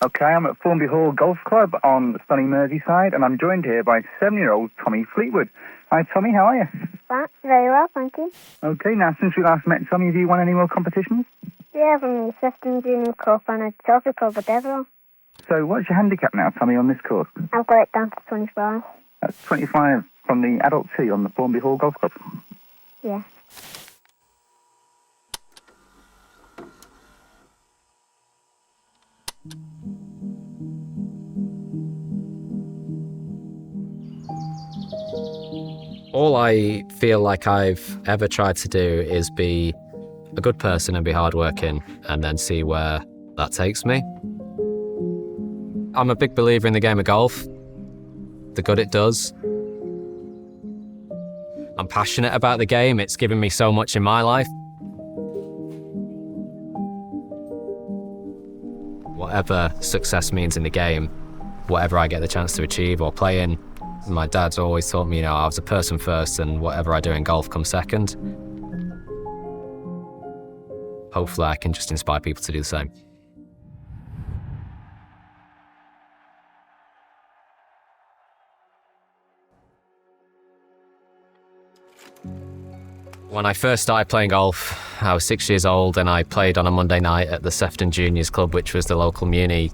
Okay, I'm at Formby Hall Golf Club on sunny Merseyside, and I'm joined here by 7-year-old Tommy Fleetwood. Hi, Tommy, how are you? Very well, thank you. Okay, now, since we last met, Tommy, have you won any more competitions? Yeah, I've won the Sefton Junior Cup and a Trophy Club at Devil. So what's your handicap now, Tommy, on this course? I've got it down to 25. That's 25 from the adult tee on the Formby Hall Golf Club. Yeah. All I feel like I've ever tried to do is be a good person and be hardworking and then see where that takes me. I'm a big believer in the game of golf, the good it does. I'm passionate about the game. It's given me so much in my life. Whatever success means in the game, whatever I get the chance to achieve or play in, my dad's always taught me, I was a person first and whatever I do in golf comes second. Hopefully I can just inspire people to do the same. When I first started playing golf, I was 6 years old and I played on a Monday night at the Sefton Juniors Club, which was the local muni.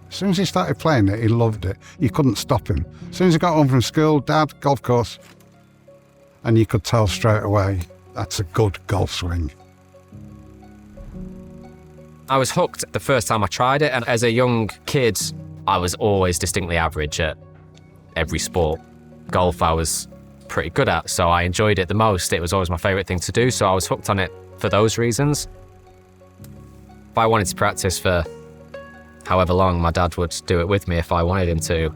As soon as he started playing it, he loved it. You couldn't stop him. As soon as he got home from school, Dad, golf course. And you could tell straight away, that's a good golf swing. I was hooked the first time I tried it, and as a young kid, I was always distinctly average at every sport. Golf I was pretty good at, so I enjoyed it the most. It was always my favourite thing to do, so I was hooked on it for those reasons. If I wanted to practice for however long, my dad would do it with me if I wanted him to.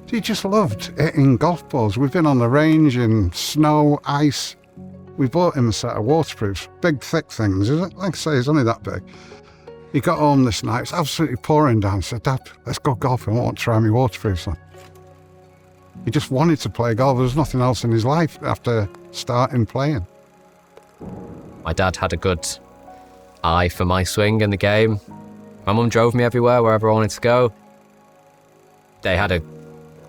He just loved hitting golf balls. We've been on the range in snow, ice. We bought him a set of waterproofs, big thick things, isn't it? Like I say, it's only that big. He got home this night, it's absolutely pouring down. I said, Dad, let's go golfing, I want to try my waterproofs on. He just wanted to play golf. There was nothing else in his life after starting playing. My dad had a good eye for my swing and the game. My mum drove me everywhere, wherever I wanted to go. They had a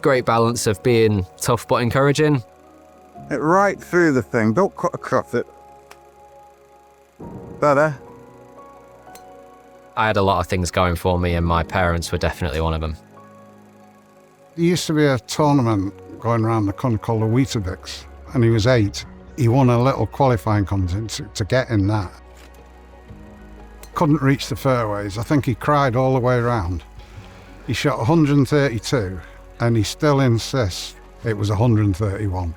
great balance of being tough but encouraging. Right through the thing, don't cut across it. Better. I had a lot of things going for me and my parents were definitely one of them. There used to be a tournament going around the country called the Weetabix, and he was 8. He won a little qualifying competition to get in that. Couldn't reach the fairways. I think he cried all the way around. He shot 132 and he still insists it was 131.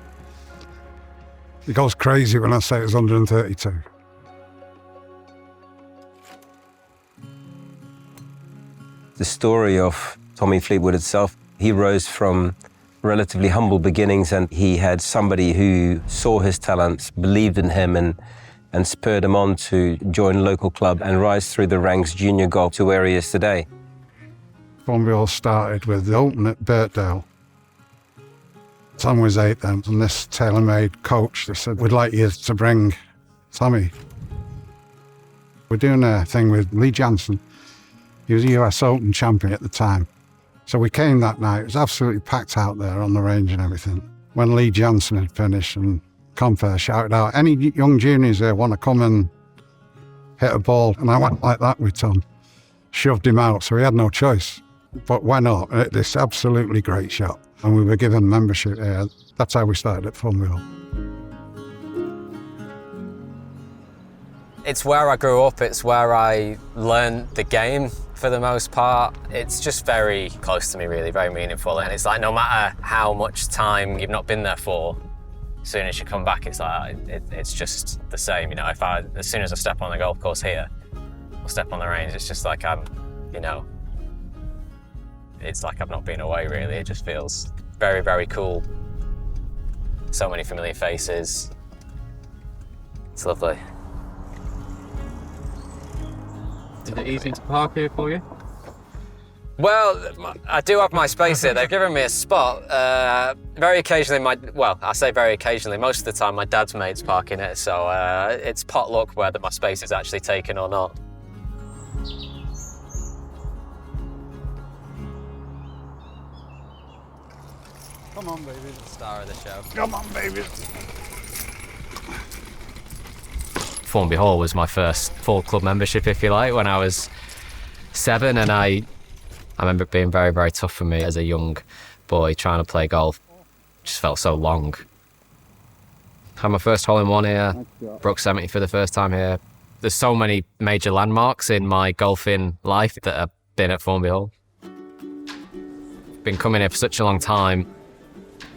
He goes crazy when I say it was 132. The story of Tommy Fleetwood itself, he rose from relatively humble beginnings and he had somebody who saw his talents, believed in him and spurred him on to join a local club and rise through the ranks junior golf to where he is today. Formby all started with the Open at Birkdale. Tom was 8 then, and this tailor-made coach, they said, we'd like you to bring Tommy. We're doing a thing with Lee Jansen. He was a US Open champion at the time. So we came that night, it was absolutely packed out there on the range and everything. When Lee Jansen had finished and Compare shouted out, any young juniors here want to come and hit a ball? And I went like that with Tom, shoved him out, so he had no choice. But went up and hit this absolutely great shot. And we were given membership here. That's how we started at Formby. It's where I grew up, it's where I learned the game for the most part. It's just very close to me really, very meaningful. And it's like no matter how much time you've not been there for, as soon as you come back, it's like, it's just the same. You know, as soon as I step on the golf course here, or step on the range, it's just like it's like I've not been away really. It just feels very, very cool. So many familiar faces. It's lovely. Is it easy to park here for you? Well, I do have my space here. They've given me a spot. Very occasionally, I say very occasionally, most of the time my dad's mate's parking it, so it's potluck whether my space is actually taken or not. Come on, baby. Star of the show. Come on, baby. Formby Hall was my first full club membership, if you like, when I was 7, and I remember it being very, very tough for me as a young boy trying to play golf. It just felt so long. Had my first hole-in-one here, broke 70 for the first time here. There's so many major landmarks in my golfing life that have been at Formby Hall. Been coming here for such a long time,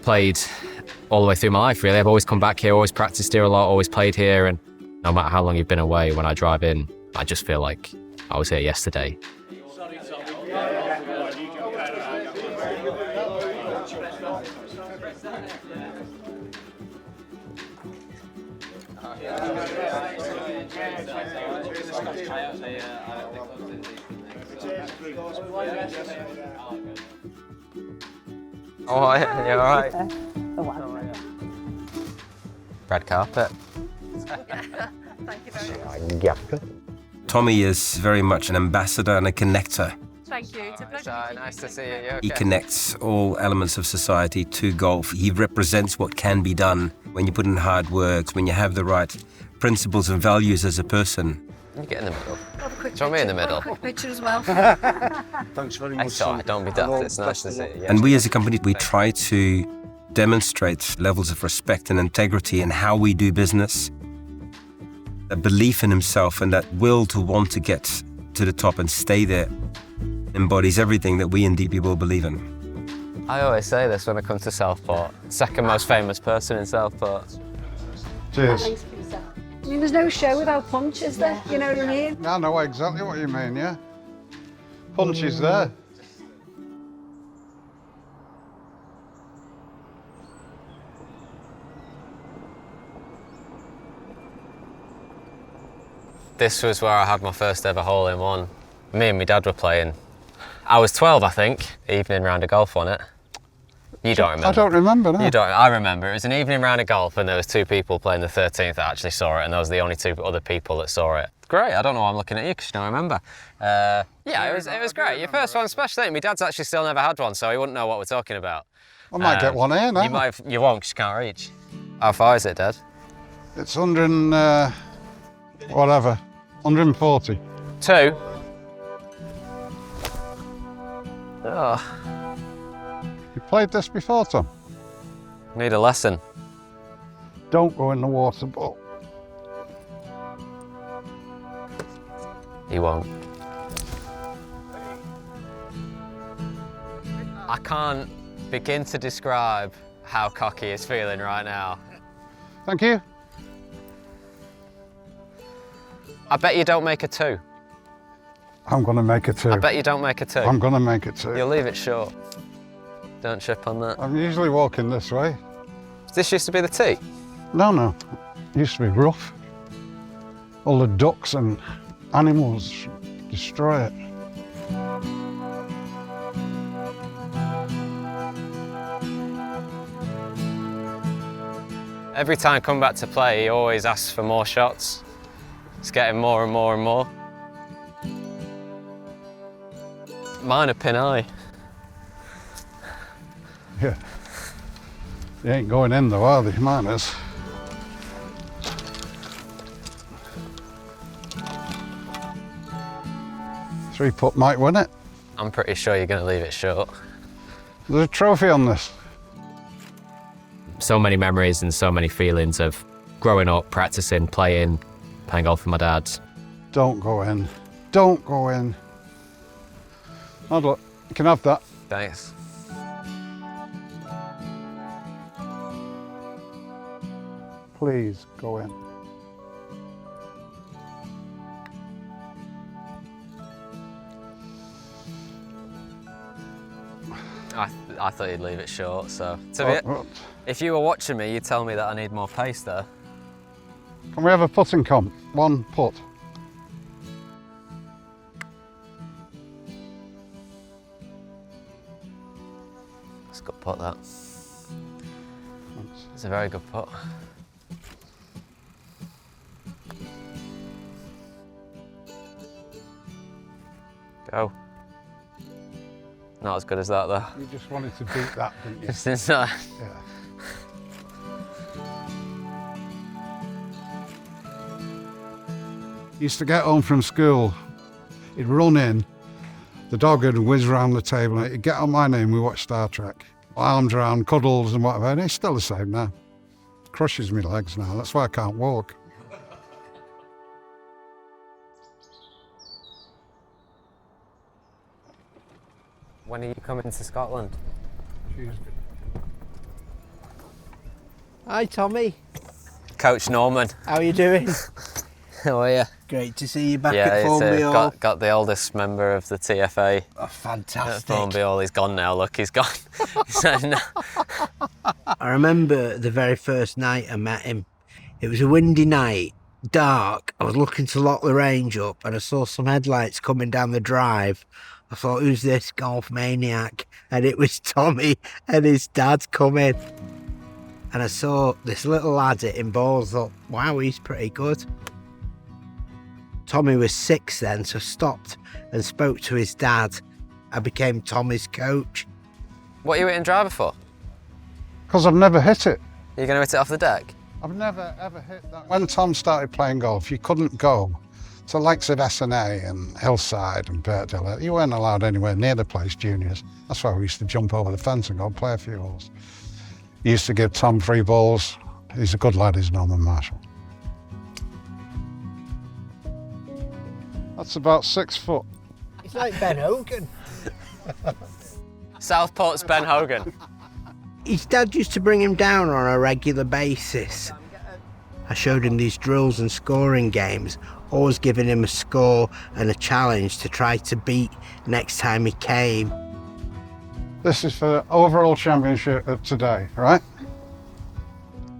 played all the way through my life, really. I've always come back here, always practiced here a lot, always played here, and no matter how long you've been away, when I drive in, I just feel like I was here yesterday. Oh, yeah, you all right? Red carpet. Thank you very much. Tommy is very much an ambassador and a connector. Thank you. It's a pleasure. Nice to see you. You He okay? connects all elements of society to golf. He represents what can be done when you put in hard work, when you have the right principles and values as a person. You get in the middle. Have a quick Throw me in the picture. middle. Have a quick picture as well. Thanks very It's all right, don't be daft, it's nice to see you. And we as a company, we try to demonstrate levels of respect and integrity in how we do business. A belief in himself and that will to want to get to the top and stay there embodies everything that we Indie people believe in. I always say this when I come to Southport. Second most famous person in Southport. Cheers. I mean, there's no show without punch, is there? You know what I mean? I know exactly what you mean, yeah. Punch is there. This was where I had my first ever hole-in-one. Me and my dad were playing. I was 12, I think. Evening round of golf on it. You don't remember? I don't remember, no. You don't. I remember. It was an evening round of golf, and there was 2 people playing the 13th that actually saw it, and those were the only 2 other people that saw it. Great. I don't know why I'm looking at you because you don't remember. Yeah, it was great. Your first one, especially. My dad's actually still never had one, so he wouldn't know what we're talking about. I might get one here now. You might. You won't because you can't reach. How far is it, Dad? It's 100 and, whatever, 140. 2. Oh, You played this before, Tom? need a lesson. Don't go in the water ball. He won't. I can't begin to describe how cocky he's feeling right now. Thank you. I bet you don't make a 2. I'm going to make it 2. I bet you don't make a 2. I'm going to make it 2. You'll leave it short. Don't trip on that. I'm usually walking this way. This used to be the tee. No. It used to be rough. All the ducks and animals destroy it. Every time I come back to play, he always asks for more shots. It's getting more and more and more. Mine are pin high. Yeah. They ain't going in though, are they? Mine is. Three putt might win it. I'm pretty sure you're going to leave it short. There's a trophy on this. So many memories and so many feelings of growing up, practicing, playing golf with my dad. Don't go in. Don't go in. I'd look. You can have that. Thanks. Please go in. I thought you'd leave it short, so. If you were watching me, you'd tell me that I need more pace there. Can we have a putting comp? One putt. Let's go putt that. It's a very good putt. Go. Not as good as that though. You just wanted to beat that, didn't you? Just inside. Yeah. Used to get home from school, he'd run in, the dog would whiz round the table, and he'd get on my name, we watched Star Trek. Arms around, cuddles and whatever, and he's still the same now. Crushes me legs now, that's why I can't walk. When are you coming to Scotland? Tuesday. Hi Tommy, Coach Norman. how are you doing? How are you? Great to see you back Yeah, at it's, Formby Hall. got the oldest member of the TFA Oh, at fantastic. Formby Hall. He's gone now, look, he's gone. So, no. I remember the very first night I met him. It was a windy night, dark. I was looking to lock the range up and I saw some headlights coming down the drive. I thought, who's this golf maniac? And it was Tommy and his dad coming. And I saw this little lad hitting balls. I thought, wow, he's pretty good. Tommy was 6 then, so stopped and spoke to his dad. I became Tommy's coach. What are you hitting driver for? Because I've never hit it. Are you going to hit it off the deck? I've never ever hit that. When Tom started playing golf, you couldn't go to the likes of S&A and Hillside and Birkdale. You weren't allowed anywhere near the place, juniors. That's why we used to jump over the fence and go and play a few holes. He used to give Tom free balls. He's a good lad, he's Norman Marshall. That's about 6 foot. It's like Ben Hogan. Southport's Ben Hogan. His dad used to bring him down on a regular basis. I showed him these drills and scoring games, always giving him a score and a challenge to try to beat next time he came. This is for the overall championship of today, right?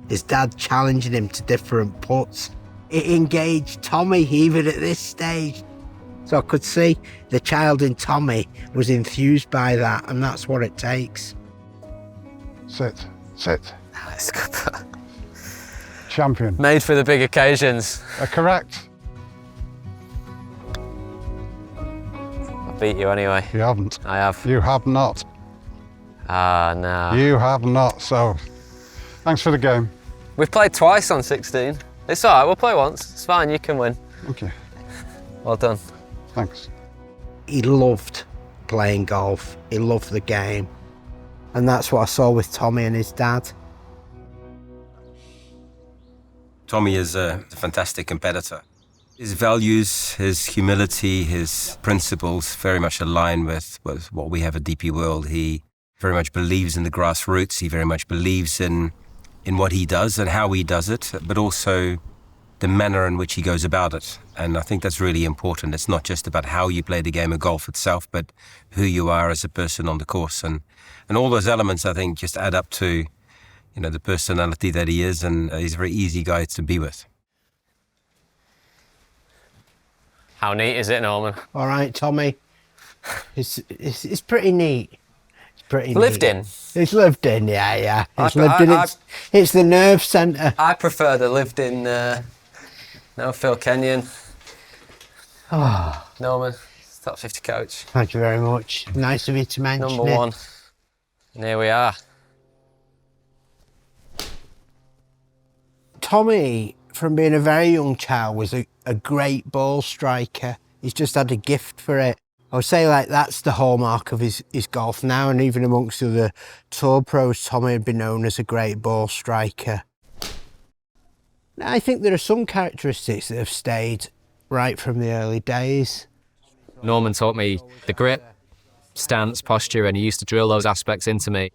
His dad challenging him to different putts. It engaged Tommy even at this stage. So I could see the child in Tommy was enthused by that, and that's what it takes. Sit, sit. That's good putt. Champion. Made for the big occasions. Correct. I beat you anyway. You haven't. I have. You have not. Ah, no. You have not, so thanks for the game. We've played twice on 16. It's all right, we'll play once. It's fine, you can win. Okay, Well done. thanks. He loved playing golf. He loved the game. And that's what I saw with Tommy and his dad. Tommy is a fantastic competitor. His values, his humility, his principles very much align with what we have at DP World. He very much believes in the grassroots. He very much believes in what he does and how he does it, but also the manner in which he goes about it. And I think that's really important. It's not just about how you play the game of golf itself, but who you are as a person on the course. And all those elements, I think, just add up to, you know, the personality that he is, and he's a very easy guy to be with. How neat is it, Norman? All right, Tommy. It's pretty neat. It's pretty Lived neat. in? It's lived in, yeah. It's I- lived in. I- It's the nerve centre. I prefer the lived in, no, Phil Kenyon. Oh, Norman, top 50 coach. thank you very much. Nice of you to mention Number it. 1. And here we are. Tommy, from being a very young child, was a great ball striker. He's just had a gift for it. I would say like that's the hallmark of his golf now, and even amongst the other tour pros, Tommy had been known as a great ball striker. Now, I think there are some characteristics that have stayed right from the early days. Norman taught me the grip, stance, posture, and he used to drill those aspects into me.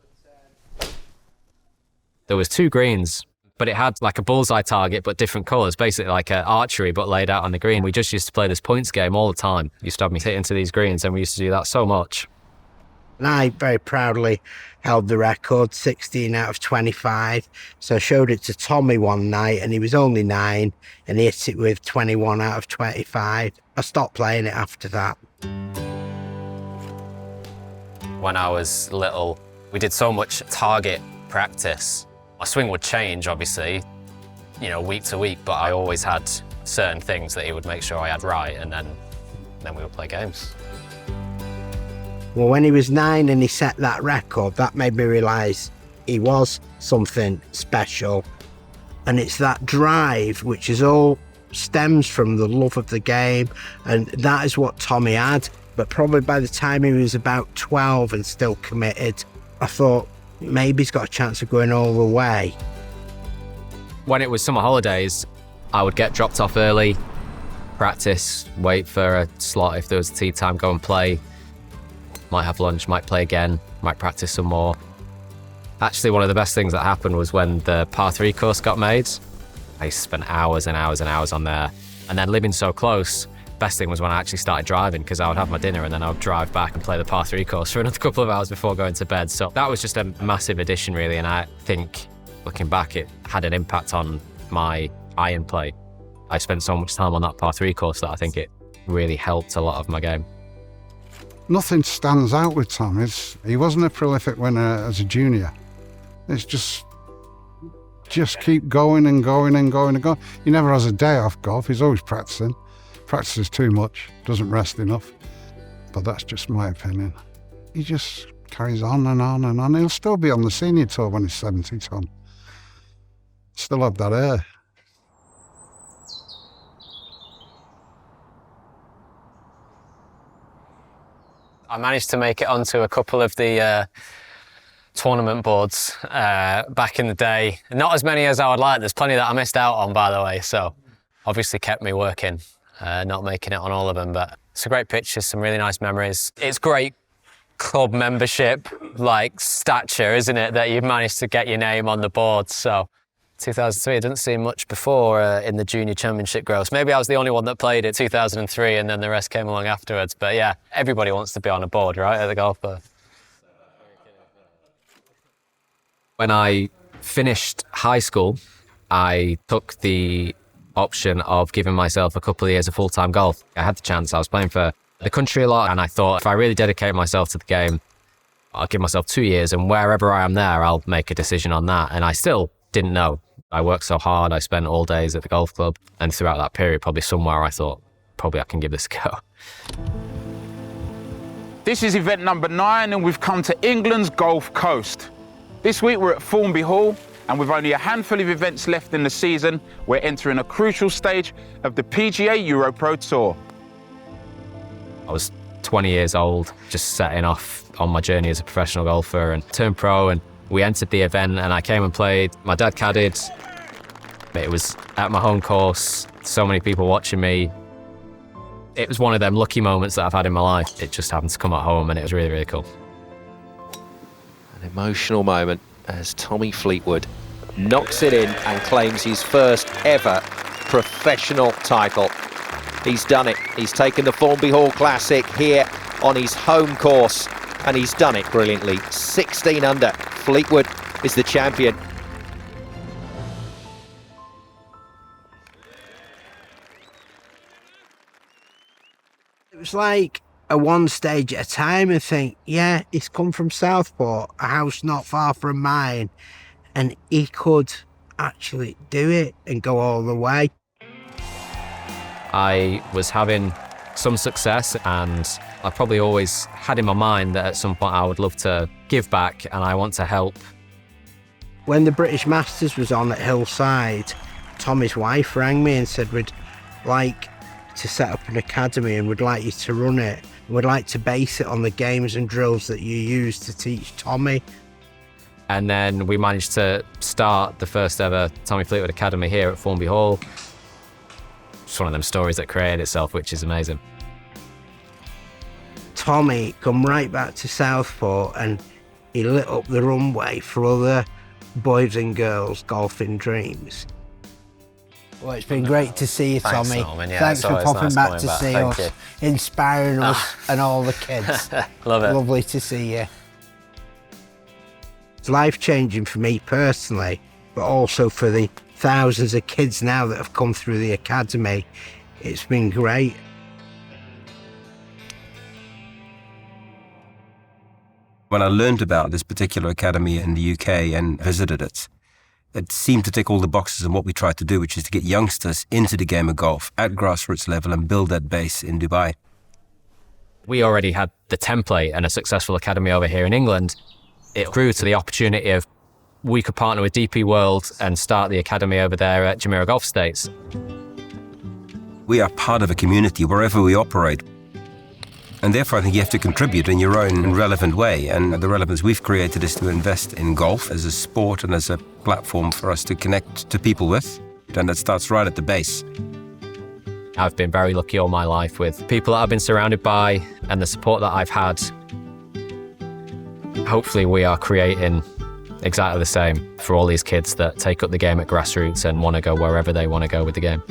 There was 2 greens, but it had like a bullseye target, but different colours, basically like archery, but laid out on the green. We just used to play this points game all the time. Used to have me hit into these greens, and we used to do that so much. And I very proudly held the record, 16 out of 25. So I showed it to Tommy one night, and he was only 9, and he hit it with 21 out of 25. I stopped playing it after that. When I was little, we did so much target practice My swing would change, obviously, week to week, but I always had certain things that he would make sure I had right, and then we would play games. Well, when he was 9 and he set that record, that made me realise he was something special. And it's that drive which is all stems from the love of the game, and that is what Tommy had. But probably by the time he was about 12 and still committed, I thought maybe he's got a chance of going all the way. When it was summer holidays, I would get dropped off early, practice, wait for a slot if there was tea time, go and play. Might have lunch, might play again, might practice some more. Actually, one of the best things that happened was when the par 3 course got made. I spent hours and hours and hours on there. And then living so close, best thing was when I actually started driving, because I would have my dinner and then I would drive back and play the par 3 course for another couple of hours before going to bed. So that was just a massive addition, really. And I think, looking back, it had an impact on my iron play. I spent so much time on that par 3 course that I think it really helped a lot of my game. Nothing stands out with Tom. He wasn't a prolific winner as a junior. It's just keep going and going and going and going. He never has a day off golf. He's always practicing. Practices too much, doesn't rest enough. But that's just my opinion. He just carries on and on and on. He'll still be on the senior tour when he's 70, Tom. Still have that air. I managed to make it onto a couple of the tournament boards back in the day. Not as many as I would like. There's plenty that I missed out on, by the way. So obviously kept me working, not making it on all of them. But it's a great picture, some really nice memories. It's great club membership, stature, isn't it, that you've managed to get your name on the board. So 2003, I didn't see much before in the junior championship gross. Maybe I was the only one that played it 2003 and then the rest came along afterwards. But yeah, everybody wants to be on a board, right, at the golf course. When I finished high school, I took the option of giving myself a couple of years of full-time golf. I had the chance. I was playing for the country a lot, and I thought if I really dedicate myself to the game, I'll give myself 2 years, and wherever I am there, I'll make a decision on that. And I still didn't know. I worked so hard. I spent all days at the golf club, and throughout that period, probably somewhere I thought, probably I can give this a go. This is event number 9, and we've come to England's Gulf Coast. This week we're at Formby Hall, and with only a handful of events left in the season, we're entering a crucial stage of the PGA Euro Pro Tour. I was 20 years old, just setting off on my journey as a professional golfer, and turned pro, and we entered the event and I came and played. My dad caddied. It was at my home course, so many people watching me. It was one of them lucky moments that I've had in my life. It just happened to come at home and it was really, really cool. An emotional moment as Tommy Fleetwood knocks it in and claims his first ever professional title. He's done it. He's taken the Formby Hall Classic here on his home course, and he's done it brilliantly. 16 under. Fleetwood is the champion. It was like a one stage at a time and think, yeah, he's come from Southport, a house not far from mine, and he could actually do it and go all the way. I was having some success, and I probably always had in my mind that at some point I would love to give back and I want to help. When the British Masters was on at Hillside, Tommy's wife rang me and said, we'd like to set up an academy and we'd like you to run it. We'd like to base it on the games and drills that you use to teach Tommy. And then we managed to start the first ever Tommy Fleetwood Academy here at Formby Hall. It's one of them stories that created itself, which is amazing. Tommy come right back to Southport and he lit up the runway for other boys and girls golfing dreams. Well, it's been great to see you, Thanks, Tommy. Norman. Yeah, Thanks for popping nice back to back. see Thank us, you. inspiring us and all the kids. Love it. Lovely to see you. It's life-changing for me personally, but also for the thousands of kids now that have come through the academy. It's been great. When I learned about this particular academy in the UK and visited it, It seemed to tick all the boxes in what we tried to do, which is to get youngsters into the game of golf at grassroots level and build that base in Dubai. We already had the template and a successful academy over here in England. It grew to the opportunity of we could partner with DP World and start the academy over there at Jumeirah Golf Estates. We are part of a community wherever we operate. And therefore, I think you have to contribute in your own relevant way. And the relevance we've created is to invest in golf as a sport and as a platform for us to connect to people with. And that starts right at the base. I've been very lucky all my life with people that I've been surrounded by and the support that I've had. Hopefully we are creating exactly the same for all these kids that take up the game at grassroots and want to go wherever they want to go with the game.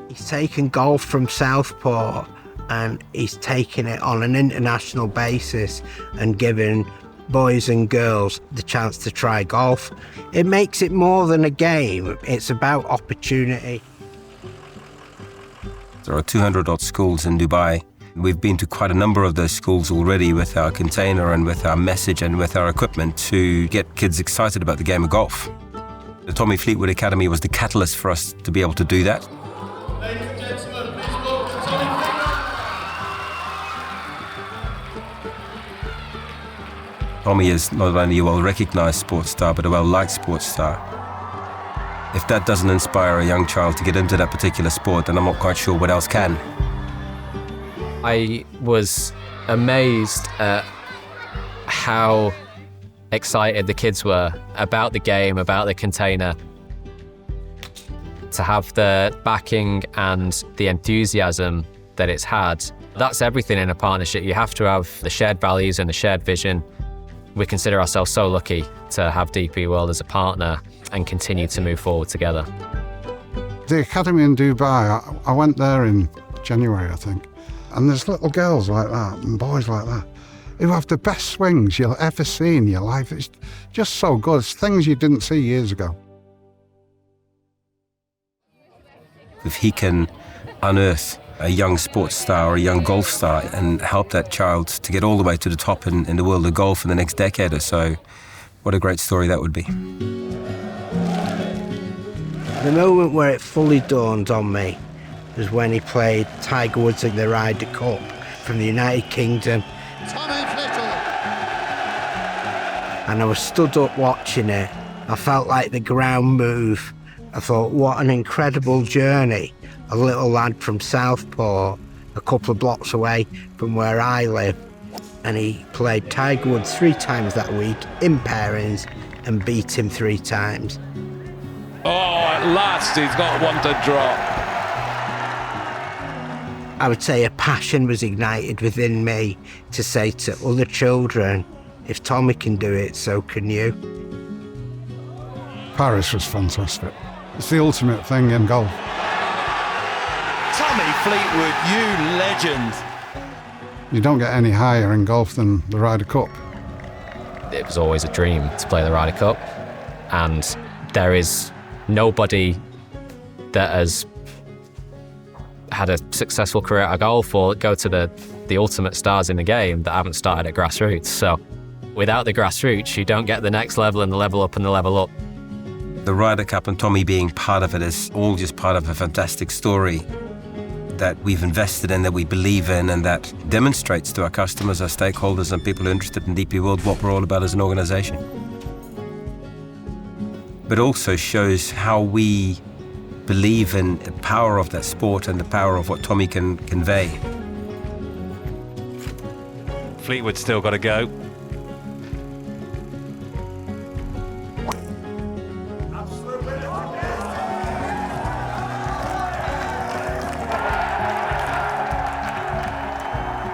He's taken golf from Southport and he's taken it on an international basis and given boys and girls the chance to try golf. It makes it more than a game, it's about opportunity. There are 200-odd schools in Dubai. We've been to quite a number of those schools already with our container and with our message and with our equipment to get kids excited about the game of golf. The Tommy Fleetwood Academy was the catalyst for us to be able to do that. Tommy is not only a well-recognized sports star, but a well-liked sports star. If that doesn't inspire a young child to get into that particular sport, then I'm not quite sure what else can. I was amazed at how excited the kids were about the game, about the container. To have the backing and the enthusiasm that it's had, that's everything in a partnership. You have to have the shared values and the shared vision. We consider ourselves so lucky to have DP World as a partner and continue to move forward together. The academy in Dubai, I went there in January, I think, and there's little girls like that and boys like that who have the best swings you'll ever see in your life. It's just so good. It's things you didn't see years ago. If he can unearth a young sports star or a young golf star and help that child to get all the way to the top in the world of golf in the next decade or so, what a great story that would be. The moment where it fully dawned on me was when he played Tiger Woods in the Ryder Cup from the United Kingdom. Tommy Fleetwood. And I was stood up watching it. I felt like the ground move. I thought, what an incredible journey. A little lad from Southport, a couple of blocks away from where I live. And he played Tiger Woods 3 times that week in pairings and beat him 3 times. Oh, at last he's got one to drop. I would say a passion was ignited within me to say to other children, if Tommy can do it, so can you. Paris was fantastic. It's the ultimate thing in golf. Tommy Fleetwood, you legend. You don't get any higher in golf than the Ryder Cup. It was always a dream to play the Ryder Cup, and there is nobody that has had a successful career at golf or go to the ultimate stars in the game that haven't started at grassroots. So without the grassroots, you don't get the next level and the level up and the level up. The Ryder Cup and Tommy being part of it is all just part of a fantastic story that we've invested in, that we believe in, and that demonstrates to our customers, our stakeholders, and people who are interested in DP World what we're all about as an organization. But also shows how we believe in the power of that sport and the power of what Tommy can convey. Fleetwood's still got to go.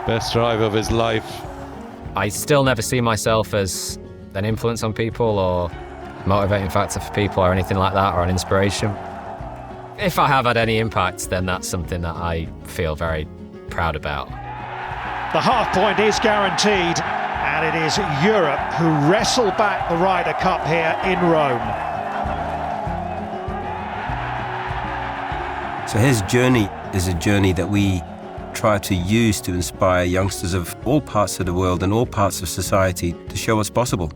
Best drive of his life. I still never see myself as an influence on people or motivating factor for people or anything like that, or an inspiration. If I have had any impact, then that's something that I feel very proud about. The half point is guaranteed, and it is Europe who wrestle back the Ryder Cup here in Rome. So his journey is a journey that we try to use to inspire youngsters of all parts of the world and all parts of society to show what's possible.